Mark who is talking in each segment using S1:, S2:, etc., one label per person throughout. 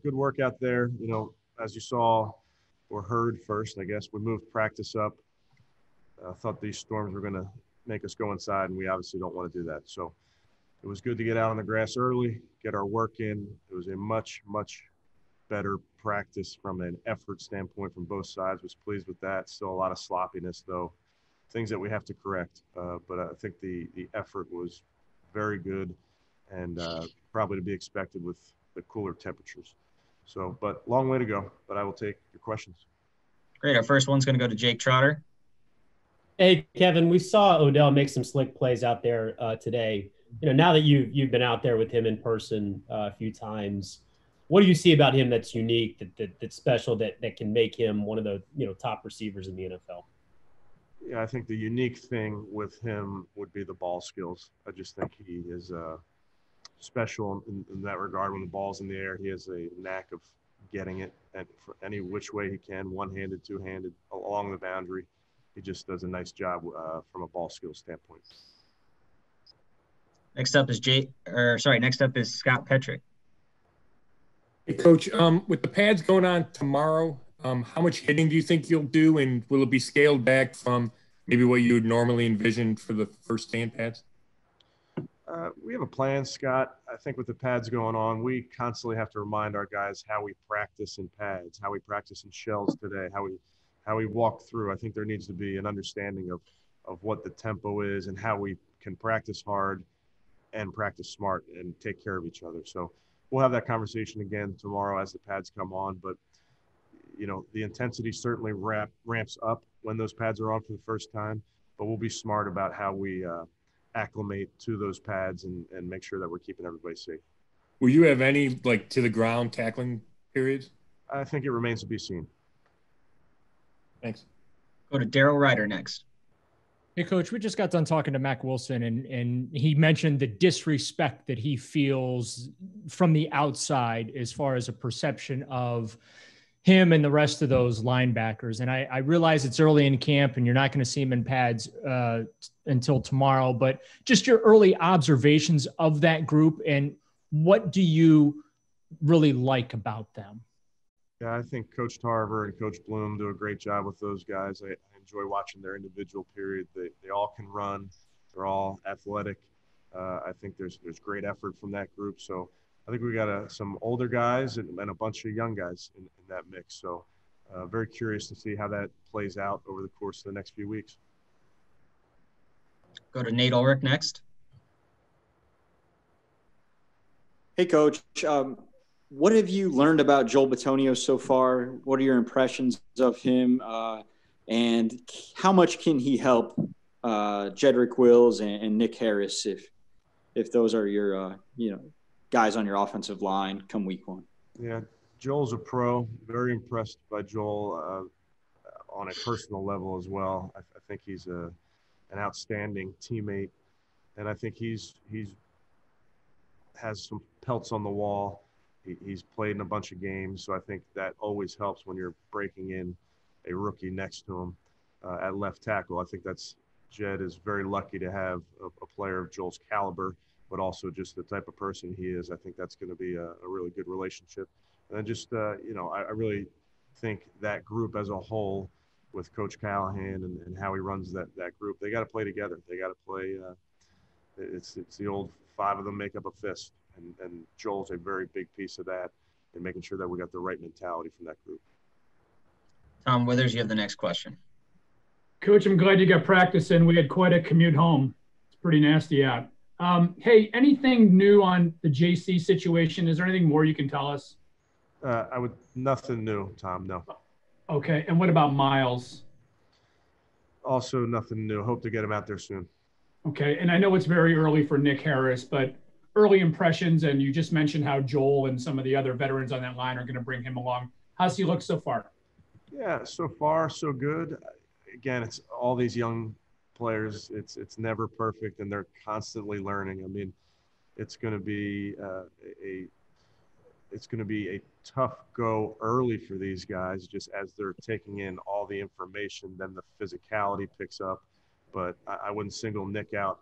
S1: Good work out there. As you saw or heard first, I guess we moved practice up. Thought these storms were going to make us go inside, and we obviously don't want to do that. So it was good to get out on the grass early, get our work in. It was a much, much better practice from an effort standpoint from both sides. Was pleased with that. Still a lot of sloppiness, though, things that we have to correct. But I think the effort was very good and probably to be expected with the cooler temperatures. So, but long way to go. But I will take your questions.
S2: Great. Our first one's going to go to Jake Trotter.
S3: Hey, Kevin, we saw Odell make some slick plays out there today. Now that you've been out there with him in person a few times, what do you see about him that's unique, that's special, that can make him one of the top receivers in the NFL?
S1: Yeah, I think the unique thing with him would be the ball skills. I just think he is special in that regard. When the ball's in the air, he has a knack of getting it and any which way he can, one-handed, two-handed, along the boundary. He just does a nice job from a ball skill standpoint.
S2: Next up is Scott Petrick.
S4: Hey, Coach, with the pads going on tomorrow, how much hitting do you think you'll do, and will it be scaled back from maybe what you would normally envision for the first day in pads?
S1: We have a plan, Scott. I think with the pads going on, we constantly have to remind our guys how we practice in pads, how we practice in shells today, how we walk through. I think there needs to be an understanding of what the tempo is and how we can practice hard and practice smart and take care of each other. So we'll have that conversation again tomorrow as the pads come on. But, the intensity certainly ramps up when those pads are on for the first time. But we'll be smart about how we acclimate to those pads and make sure that we're keeping everybody safe.
S4: Will you have any, to-the-ground tackling periods?
S1: I think it remains to be seen.
S4: Thanks.
S2: Go to Daryl Ryder next.
S5: Hey, Coach, we just got done talking to Mack Wilson, and he mentioned the disrespect that he feels from the outside as far as a perception of him and the rest of those linebackers. And I realize it's early in camp and you're not going to see him in pads until tomorrow, but just your early observations of that group and what do you really like about them?
S1: Yeah, I think Coach Tarver and Coach Bloom do a great job with those guys. I enjoy watching their individual period. They all can run. They're all athletic. I think there's great effort from that group. So I think we got some older guys and a bunch of young guys in that mix. So very curious to see how that plays out over the course of the next few weeks.
S2: Go to Nate Ulrich next.
S6: Hey, Coach. What have you learned about Joel Bitonio so far? What are your impressions of him? And how much can he help Jedrick Wills and Nick Harris if those are your guys on your offensive line come week one?
S1: Yeah, Joel's a pro. Very impressed by Joel on a personal level as well. I think he's an outstanding teammate, and I think he's has some pelts on the wall. He's played in a bunch of games, so I think that always helps when you're breaking in a rookie next to him at left tackle. I think Jed is very lucky to have a player of Joel's caliber, but also just the type of person he is. I think that's going to be a really good relationship. And then just, I really think that group as a whole with Coach Callahan and how he runs that group, they got to play together. They got to play it's the old five of them make up a fist. And Joel's a very big piece of that and making sure that we got the right mentality from that group.
S2: Tom Withers, you have the next question.
S7: Coach, I'm glad you got practice in. We had quite a commute home. It's pretty nasty out. Hey, anything new on the JC situation? Is there anything more you can tell us?
S1: Nothing new, Tom, no.
S7: Okay, and what about Miles?
S1: Also nothing new. Hope to get him out there soon.
S7: Okay, and I know it's very early for Nick Harris, but early impressions, and you just mentioned how Joel and some of the other veterans on that line are going to bring him along. How's he look so far?
S1: Yeah, so far so good. Again, it's all these young players. It's never perfect, and they're constantly learning. I mean, it's going to be a tough go early for these guys, just as they're taking in all the information. Then the physicality picks up, but I wouldn't single Nick out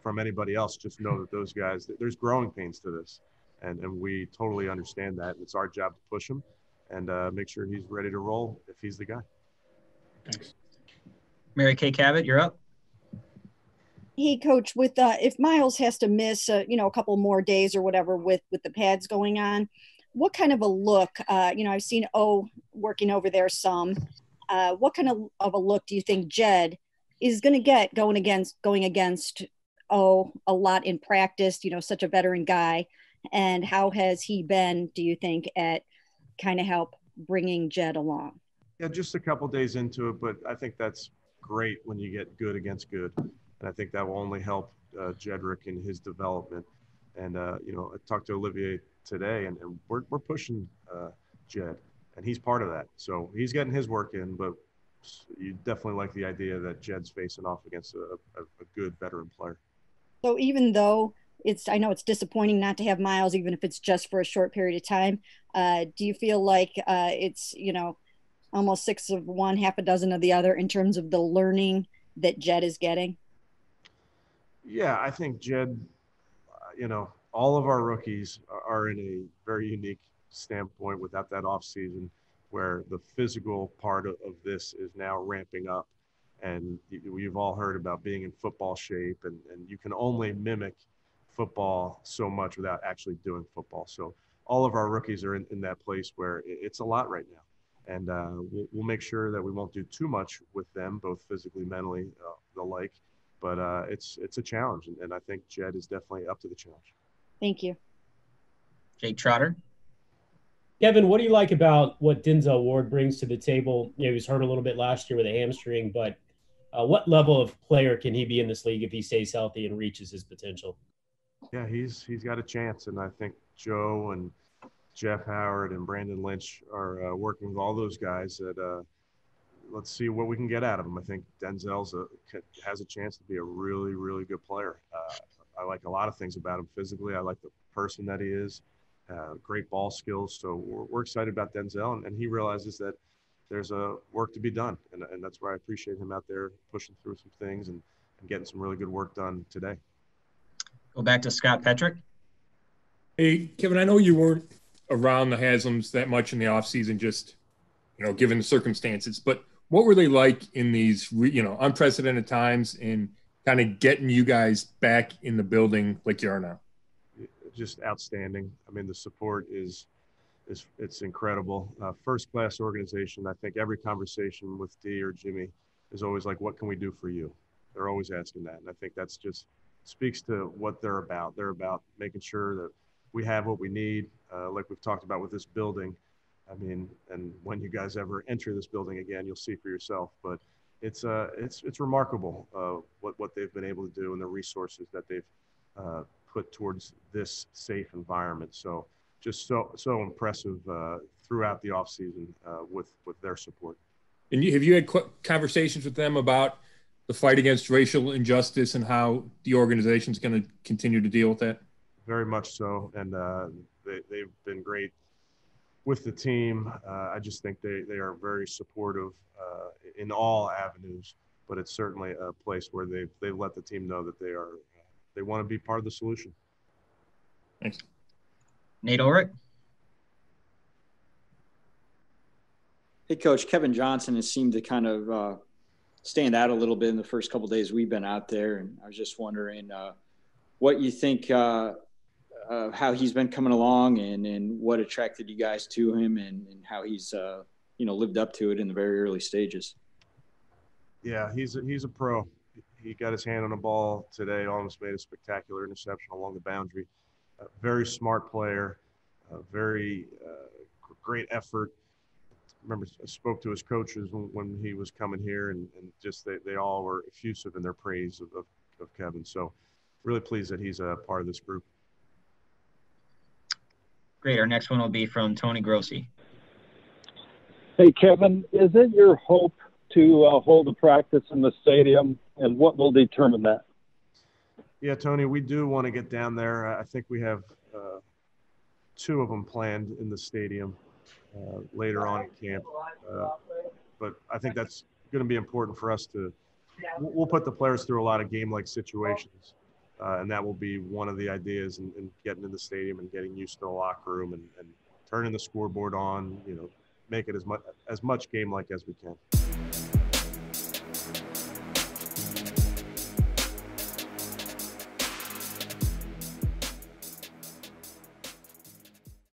S1: from anybody else. Just know that those guys, there's growing pains to this. and we totally understand that. It's our job to push him and make sure he's ready to roll if he's the guy.
S7: Thanks.
S2: Mary Kay Cabot, you're up.
S8: Hey, Coach, with if Miles has to miss, a couple more days or whatever with the pads going on, what kind of a look? I've seen working over there some. What kind of a look do you think Jed is going to get going against a lot in practice? Such a veteran guy, and how has he been? Do you think at kind of help bringing Jed along?
S1: Yeah, just a couple days into it, but I think that's great when you get good against good. And I think that will only help Jedrick in his development. And, I talked to Olivier today, and we're pushing Jed, and he's part of that. So he's getting his work in, but you definitely like the idea that Jed's facing off against a good veteran player.
S8: So even though I know it's disappointing not to have Miles, even if it's just for a short period of time, do you feel like it's, almost 6 of one, half a dozen of the other in terms of the learning that Jed is getting?
S1: Yeah, I think Jed, all of our rookies are in a very unique standpoint without that off season where the physical part of this is now ramping up. And you've all heard about being in football shape, and you can only mimic football so much without actually doing football. So all of our rookies are in that place where it's a lot right now. And we'll make sure that we won't do too much with them, both physically, mentally, the like. But it's a challenge, and I think Jed is definitely up to the challenge.
S8: Thank you.
S2: Jake Trotter.
S3: Kevin, what do you like about what Denzel Ward brings to the table? He was hurt a little bit last year with a hamstring, but what level of player can he be in this league if he stays healthy and reaches his potential?
S1: Yeah, he's got a chance, and I think Joe and Jeff Howard and Brandon Lynch are working with all those guys that let's see what we can get out of him. I think Denzel's has a chance to be a really, really good player. I like a lot of things about him physically. I like the person that he is, great ball skills. So we're excited about Denzel, and he realizes that there's work to be done. And that's why I appreciate him out there pushing through some things and getting some really good work done today.
S2: Go back to Scott Petrick.
S4: Hey, Kevin, I know you weren't around the Haslams that much in the offseason, just, given the circumstances, but what were they like in these, unprecedented times and kind of getting you guys back in the building like you are now?
S1: Just outstanding. I mean, the support it's incredible. First-class organization. I think every conversation with Dee or Jimmy is always like, what can we do for you? They're always asking that. And I think that's just speaks to what they're about. They're about making sure that we have what we need, like we've talked about with this building. I mean, and when you guys ever enter this building again, you'll see for yourself. But it's remarkable what they've been able to do and the resources that they've put towards this safe environment. So just so impressive throughout the offseason with their support.
S4: And have you had conversations with them about the fight against racial injustice and how the organization is going to continue to deal with that?
S1: Very much so, and they've been great with the team. I just think they are very supportive in all avenues, but it's certainly a place where they've let the team know that they want to be part of the solution.
S4: Thanks.
S2: Nate Ulrich.
S6: Hey, Coach, Kevin Johnson has seemed to kind of stand out a little bit in the first couple of days we've been out there, and I was just wondering what you think how he's been coming along and what attracted you guys to him and how he's lived up to it in the very early stages.
S1: Yeah, he's a pro. He got his hand on the ball today, almost made a spectacular interception along the boundary. Very smart player, very great effort. Remember, I spoke to his coaches when he was coming here, and just they all were effusive in their praise of Kevin. So really pleased that he's a part of this group.
S2: Great. Our next one will be from Tony Grossi.
S9: Hey, Kevin, is it your hope to hold a practice in the stadium, and what will determine that?
S1: Yeah, Tony, we do want to get down there. I think we have 2 of them planned in the stadium later on in camp. But I think that's going to be important for us we'll put the players through a lot of game-like situations. and that will be one of the ideas in getting in the stadium and getting used to the locker room and turning the scoreboard on, make it as much game-like as we can.